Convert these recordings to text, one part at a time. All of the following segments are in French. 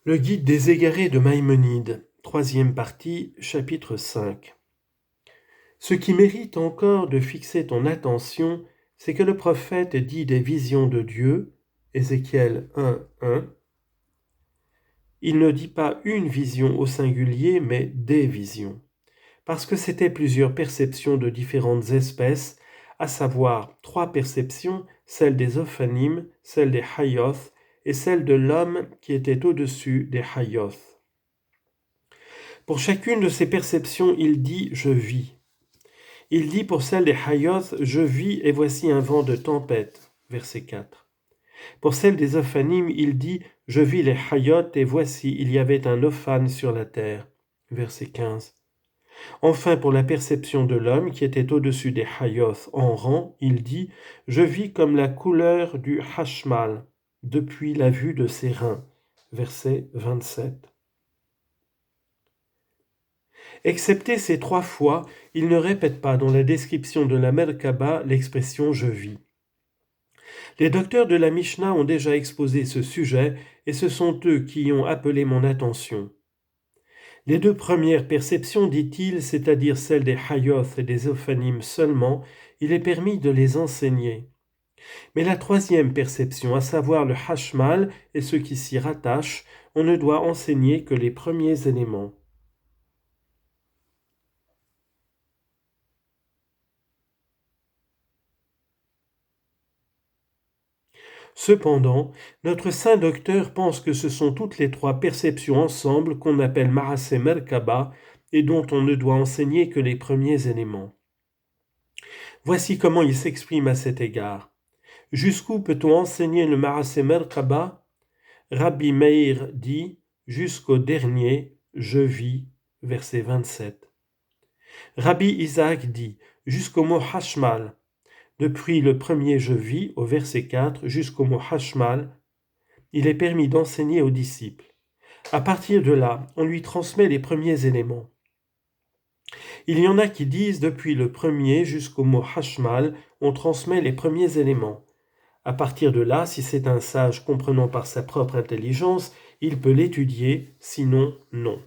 Le guide des égarés de Maïmonide, troisième partie, chapitre 5. Ce qui mérite encore de fixer ton attention, c'est que le prophète dit des visions de Dieu, Ézéchiel 1:1. Il ne dit pas une vision au singulier, mais des visions, parce que c'était plusieurs perceptions de différentes espèces, à savoir 3 perceptions, celle des Ophanim, celle des Hayoth et celle de l'homme qui était au-dessus des Hayoth. Pour chacune de ces perceptions, il dit « je vis ». Il dit pour celle des Hayoth « je vis et voici un vent de tempête ». Verset 4. Pour celle des Ophanim, il dit « je vis les Hayoth et voici il y avait un Ophan sur la terre ». Verset 15. Enfin, pour la perception de l'homme qui était au-dessus des Hayoth en rang, il dit « je vis comme la couleur du Hashmal depuis la vue de ses reins ». Verset 27. Excepté ces 3 fois, il ne répète pas dans la description de la Merkaba l'expression « je vis ». Les docteurs de la Mishnah ont déjà exposé ce sujet et ce sont eux qui y ont appelé mon attention. Les 2 premières perceptions, dit-il, c'est-à-dire celles des Hayoth et des Ophanim seulement, il est permis de les enseigner. Mais la 3e perception, à savoir le Hashmal et ceux qui s'y rattachent, on ne doit enseigner que les premiers éléments. Cependant, notre saint docteur pense que ce sont toutes les 3 perceptions ensemble qu'on appelle Marasé Merkaba et dont on ne doit enseigner que les premiers éléments. Voici comment il s'exprime à cet égard. Jusqu'où peut-on enseigner le Marasé Merkaba ? Rabbi Meir dit jusqu'au dernier « je vis » verset 27. Rabbi Isaac dit jusqu'au mot Hashmal. Depuis le premier « je vis » au verset 4 jusqu'au mot Hashmal, il est permis d'enseigner aux disciples. À partir de là, on lui transmet les premiers éléments. Il y en a qui disent depuis le premier jusqu'au mot Hashmal, on transmet les premiers éléments. À partir de là, si c'est un sage comprenant par sa propre intelligence, il peut l'étudier, sinon non.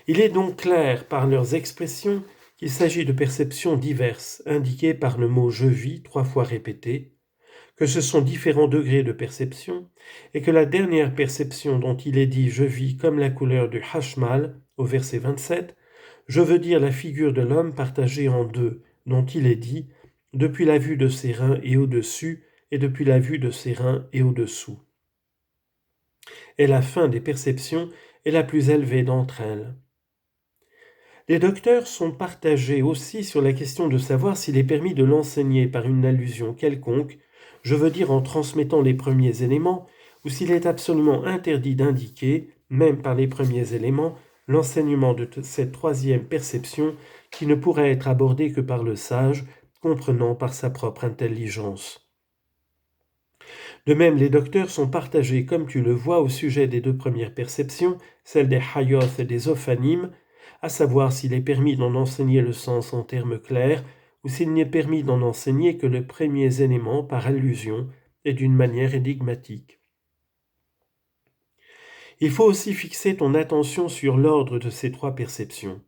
Il est donc clair par leurs expressions qu'il s'agit de perceptions diverses, indiquées par le mot « je vis » 3 fois répété, que ce sont différents degrés de perception, et que la dernière perception dont il est dit « je vis comme la couleur du Hashmal » au verset 27, je veux dire la figure de l'homme partagée en 2, dont il est dit « depuis la vue de ses reins et au-dessus, et depuis la vue de ses reins et au-dessous ». Et la fin des perceptions est la plus élevée d'entre elles. Les docteurs sont partagés aussi sur la question de savoir s'il est permis de l'enseigner par une allusion quelconque, je veux dire en transmettant les premiers éléments, ou s'il est absolument interdit d'indiquer, même par les premiers éléments, l'enseignement de cette 3e perception qui ne pourrait être abordée que par le sage, comprenant par sa propre intelligence. De même, les docteurs sont partagés, comme tu le vois, au sujet des 2 premières perceptions, celles des Hayoth et des Ophanim, à savoir s'il est permis d'en enseigner le sens en termes clairs, ou s'il n'est permis d'en enseigner que les premiers éléments par allusion et d'une manière énigmatique. Il faut aussi fixer ton attention sur l'ordre de ces 3 perceptions.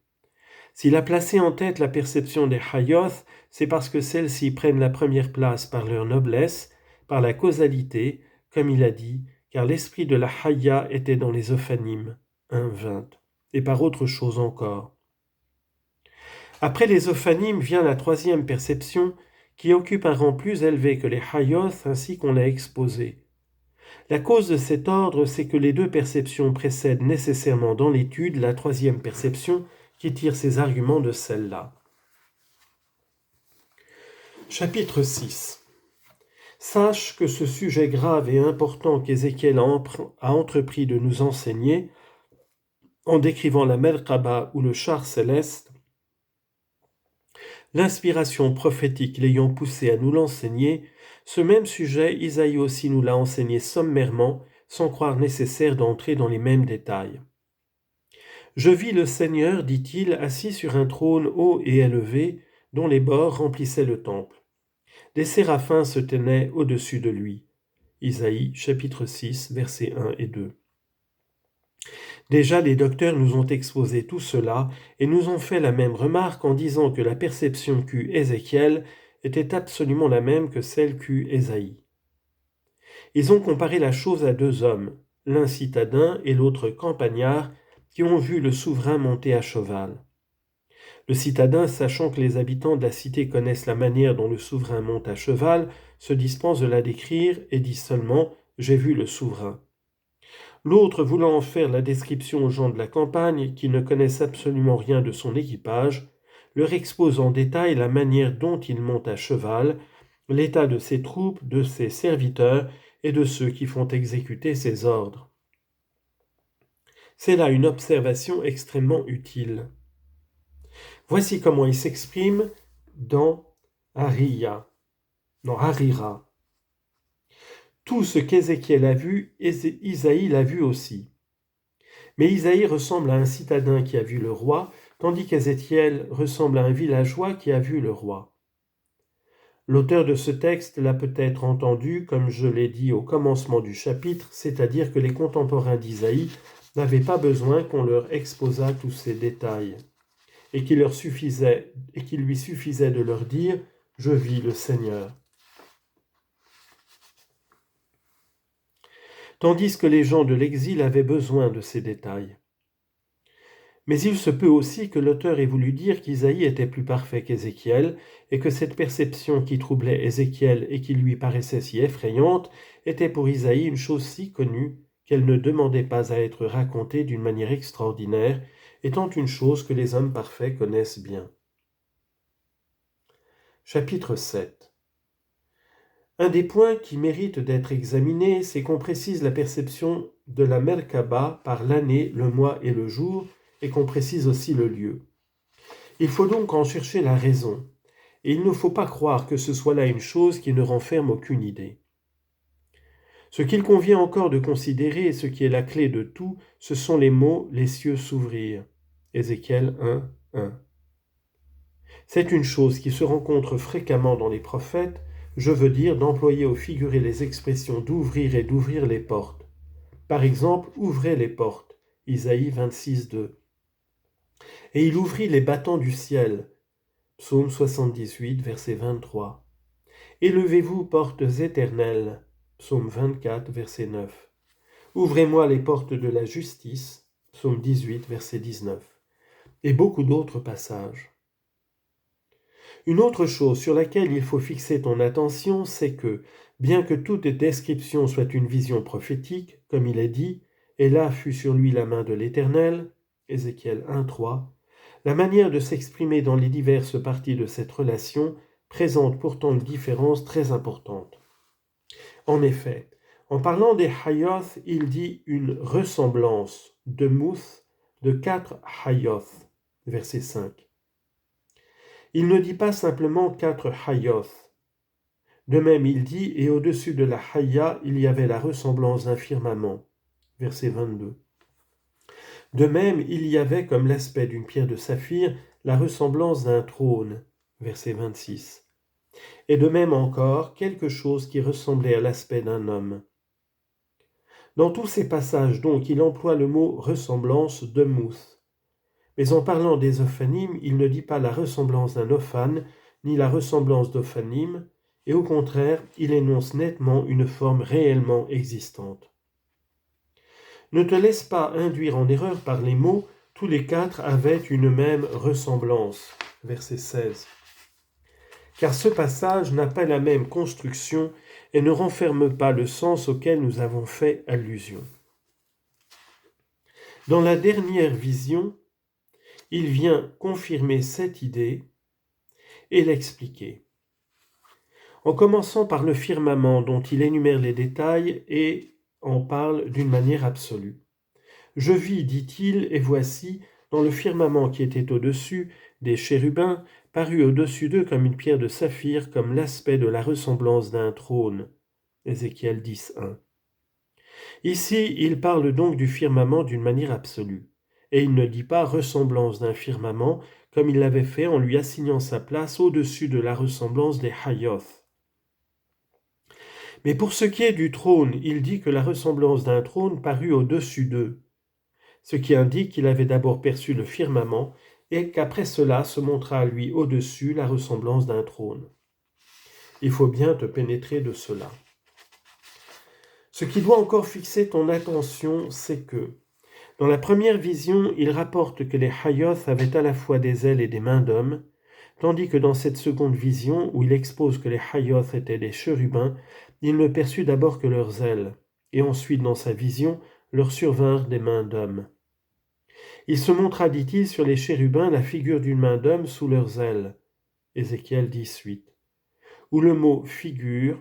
S'il a placé en tête la perception des Hayoth, c'est parce que celles-ci prennent la première place par leur noblesse, par la causalité, comme il a dit, car l'esprit de la Haya était dans les Ophanim, 1:20, et par autre chose encore. Après les Ophanim vient la 3e perception, qui occupe un rang plus élevé que les Hayoth ainsi qu'on l'a exposé. La cause de cet ordre, c'est que les 2 perceptions précèdent nécessairement dans l'étude la 3e perception qui tire ses arguments de celle-là. Chapitre 6. Sache que ce sujet grave et important qu'Ézéchiel a entrepris de nous enseigner, en décrivant la Merkaba ou le char céleste, l'inspiration prophétique l'ayant poussé à nous l'enseigner, ce même sujet, Isaïe aussi nous l'a enseigné sommairement, sans croire nécessaire d'entrer dans les mêmes détails. Je vis le Seigneur, dit-il, assis sur un trône haut et élevé, dont les bords remplissaient le temple. Des séraphins se tenaient au-dessus de lui. Isaïe, chapitre 6, versets 1 et 2. Déjà, les docteurs nous ont exposé tout cela et nous ont fait la même remarque en disant que la perception qu'eut Ézéchiel était absolument la même que celle qu'eut Ésaïe. Ils ont comparé la chose à deux hommes, l'un citadin et l'autre campagnard, qui ont vu le souverain monter à cheval. Le citadin, sachant que les habitants de la cité connaissent la manière dont le souverain monte à cheval, se dispense de la décrire et dit seulement « J'ai vu le souverain ». L'autre, voulant en faire la description aux gens de la campagne, qui ne connaissent absolument rien de son équipage, leur expose en détail la manière dont il monte à cheval, l'état de ses troupes, de ses serviteurs et de ceux qui font exécuter ses ordres. C'est là une observation extrêmement utile. Voici comment il s'exprime dans Harira. Tout ce qu'Ézéchiel a vu, Isaïe l'a vu aussi. Mais Isaïe ressemble à un citadin qui a vu le roi, tandis qu'Ézéchiel ressemble à un villageois qui a vu le roi. L'auteur de ce texte l'a peut-être entendu, comme je l'ai dit au commencement du chapitre, c'est-à-dire que les contemporains d'Isaïe n'avaient pas besoin qu'on leur exposât tous ces détails, et qu'il lui suffisait de leur dire « Je vis le Seigneur ». Tandis que les gens de l'exil avaient besoin de ces détails. Mais il se peut aussi que l'auteur ait voulu dire qu'Isaïe était plus parfait qu'Ézéchiel, et que cette perception qui troublait Ézéchiel et qui lui paraissait si effrayante était pour Isaïe une chose si connue qu'elle ne demandait pas à être racontée d'une manière extraordinaire, étant une chose que les hommes parfaits connaissent bien. Chapitre 7. Un des points qui mérite d'être examiné, c'est qu'on précise la perception de la Merkaba par l'année, le mois et le jour, et qu'on précise aussi le lieu. Il faut donc en chercher la raison, et il ne faut pas croire que ce soit là une chose qui ne renferme aucune idée. Ce qu'il convient encore de considérer, et ce qui est la clé de tout, ce sont les mots « les cieux s'ouvrirent ». Ézéchiel 1, 1. C'est une chose qui se rencontre fréquemment dans les prophètes, je veux dire d'employer ou figurer les expressions d'ouvrir et d'ouvrir les portes. Par exemple, ouvrez les portes, Isaïe 26, 2. Et il ouvrit les battants du ciel, Psaume 78, verset 23. Élevez-vous, portes éternelles, Psaume 24, verset 9. Ouvrez-moi les portes de la justice, Psaume 18, verset 19. Et beaucoup d'autres passages. Une autre chose sur laquelle il faut fixer ton attention, c'est que, bien que toute description soit une vision prophétique, comme il est dit, et là fut sur lui la main de l'Éternel, Ézéchiel 1, 3, la manière de s'exprimer dans les diverses parties de cette relation présente pourtant une différence très importante. En effet, en parlant des Hayoth, il dit une ressemblance de mouth de 4 Hayoth, verset 5. Il ne dit pas simplement 4 Hayoth. De même, il dit « Et au-dessus de la Haya, il y avait la ressemblance d'un firmament » verset 22. De même, il y avait comme l'aspect d'une pierre de saphir la ressemblance d'un trône verset 26. Et de même encore, quelque chose qui ressemblait à l'aspect d'un homme. Dans tous ces passages, donc, il emploie le mot « ressemblance » de mouth. Mais en parlant des ophanim, il ne dit pas la ressemblance d'un ophane, ni la ressemblance d'ophanim, et au contraire, il énonce nettement une forme réellement existante. Ne te laisse pas induire en erreur par les mots, tous les 4 avaient une même ressemblance. Verset 16. Car ce passage n'a pas la même construction et ne renferme pas le sens auquel nous avons fait allusion. Dans la dernière vision, il vient confirmer cette idée et l'expliquer. En commençant par le firmament dont il énumère les détails et en parle d'une manière absolue. Je vis, dit-il, et voici, dans le firmament qui était au-dessus, des chérubins, parus au-dessus d'eux comme une pierre de saphir, comme l'aspect de la ressemblance d'un trône. Ézéchiel 10, 1. Ici, il parle donc du firmament d'une manière absolue, et il ne dit pas ressemblance d'un firmament, comme il l'avait fait en lui assignant sa place au-dessus de la ressemblance des Hayoth. Mais pour ce qui est du trône, il dit que la ressemblance d'un trône parut au-dessus d'eux. ce qui indique qu'il avait d'abord perçu le firmament et qu'après cela se montra à lui au-dessus la ressemblance d'un trône. Il faut bien te pénétrer de cela. Ce qui doit encore fixer ton attention, c'est que, dans la première vision, il rapporte que les Hayoth avaient à la fois des ailes et des mains d'homme, tandis que dans cette seconde vision, où il expose que les Hayoth étaient des chérubins, il ne perçut d'abord que leurs ailes, et ensuite dans sa vision, leur survinrent des mains d'homme. Il se montra, dit-il, sur les chérubins la figure d'une main d'homme sous leurs ailes. Ézéchiel 18. Où le mot figure,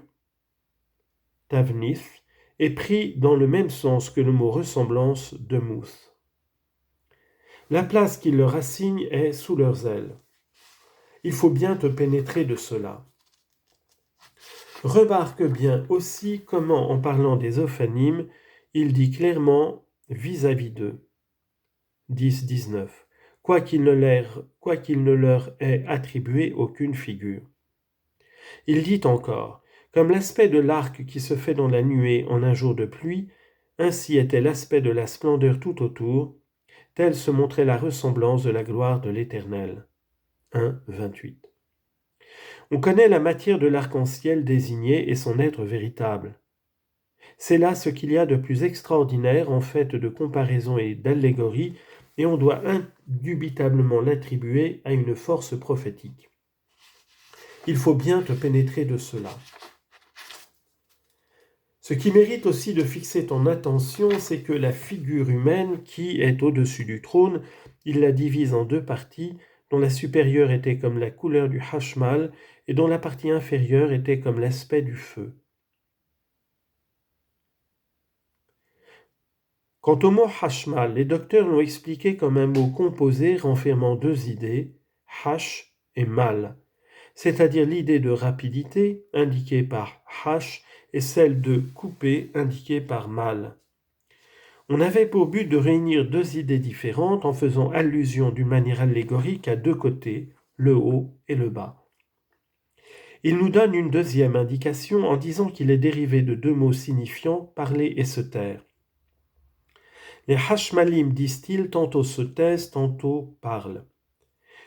tavnith, est pris dans le même sens que le mot ressemblance de mouth. La place qu'il leur assigne est sous leurs ailes. Il faut bien te pénétrer de cela. Remarque bien aussi comment, en parlant des ophanimes, il dit clairement vis-à-vis d'eux. 10-19. Quoiqu'il ne leur ait attribué aucune figure. Il dit encore, comme l'aspect de l'arc qui se fait dans la nuée en un jour de pluie, ainsi était l'aspect de la splendeur tout autour, telle se montrait la ressemblance de la gloire de l'Éternel. 1-28. On connaît la matière de l'arc-en-ciel désigné et son être véritable. C'est là ce qu'il y a de plus extraordinaire en fait de comparaison et d'allégorie, et on doit indubitablement l'attribuer à une force prophétique. Il faut bien te pénétrer de cela. Ce qui mérite aussi de fixer ton attention, c'est que la figure humaine qui est au-dessus du trône, il la divise en deux parties, dont la supérieure était comme la couleur du hashmal et dont la partie inférieure était comme l'aspect du feu. Quant au mot hashmal, les docteurs l'ont expliqué comme un mot composé renfermant deux idées, hash et mal, c'est-à-dire l'idée de rapidité, indiquée par hash, et celle de couper, indiquée par mal. On avait pour but de réunir deux idées différentes en faisant allusion d'une manière allégorique à deux côtés, le haut et le bas. Il nous donne une deuxième indication en disant qu'il est dérivé de deux mots signifiant parler et se taire. Les hashmalim, disent-ils, tantôt se taisent, tantôt parlent,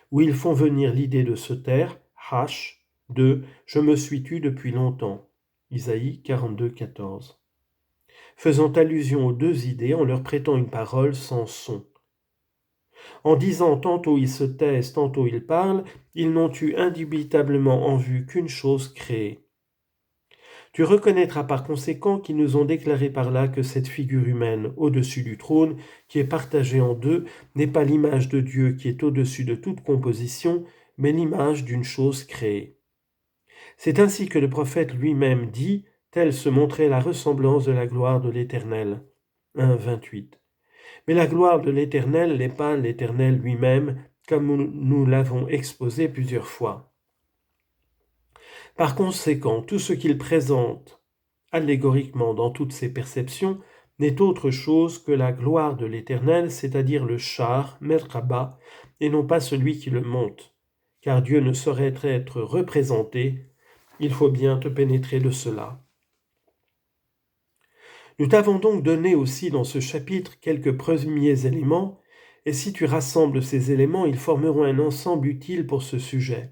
où ils font venir l'idée de se taire, hash, de « je me suis tu depuis longtemps », Isaïe 42-14, faisant allusion aux deux idées en leur prêtant une parole sans son. En disant tantôt ils se taisent, tantôt ils parlent, ils n'ont eu indubitablement en vue qu'une chose créée. Tu reconnaîtras par conséquent qu'ils nous ont déclaré par là que cette figure humaine au-dessus du trône, qui est partagée en deux, n'est pas l'image de Dieu qui est au-dessus de toute composition, mais l'image d'une chose créée. C'est ainsi que le prophète lui-même dit, telle se montrait la ressemblance de la gloire de l'Éternel. 1-28. Mais la gloire de l'Éternel n'est pas l'Éternel lui-même, comme nous l'avons exposé plusieurs fois. Par conséquent, tout ce qu'il présente allégoriquement dans toutes ses perceptions n'est autre chose que la gloire de l'Éternel, c'est-à-dire le char, Merkaba, et non pas celui qui le monte, car Dieu ne saurait être représenté, il faut bien te pénétrer de cela. Nous t'avons donc donné aussi dans ce chapitre quelques premiers éléments, et si tu rassembles ces éléments, ils formeront un ensemble utile pour ce sujet.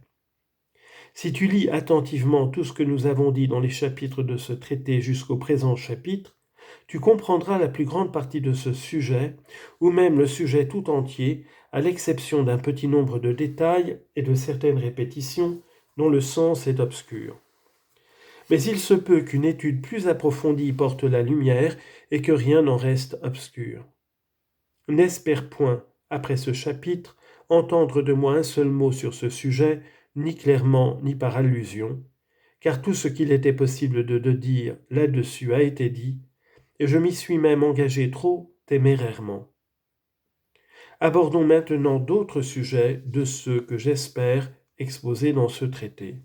Si tu lis attentivement tout ce que nous avons dit dans les chapitres de ce traité jusqu'au présent chapitre, tu comprendras la plus grande partie de ce sujet, ou même le sujet tout entier, à l'exception d'un petit nombre de détails et de certaines répétitions dont le sens est obscur. Mais il se peut qu'une étude plus approfondie porte la lumière et que rien n'en reste obscur. N'espère point, après ce chapitre, entendre de moi un seul mot sur ce sujet, ni clairement ni par allusion, car tout ce qu'il était possible de dire là-dessus a été dit, et je m'y suis même engagé trop témérairement. Abordons maintenant d'autres sujets de ceux que j'espère exposer dans ce traité.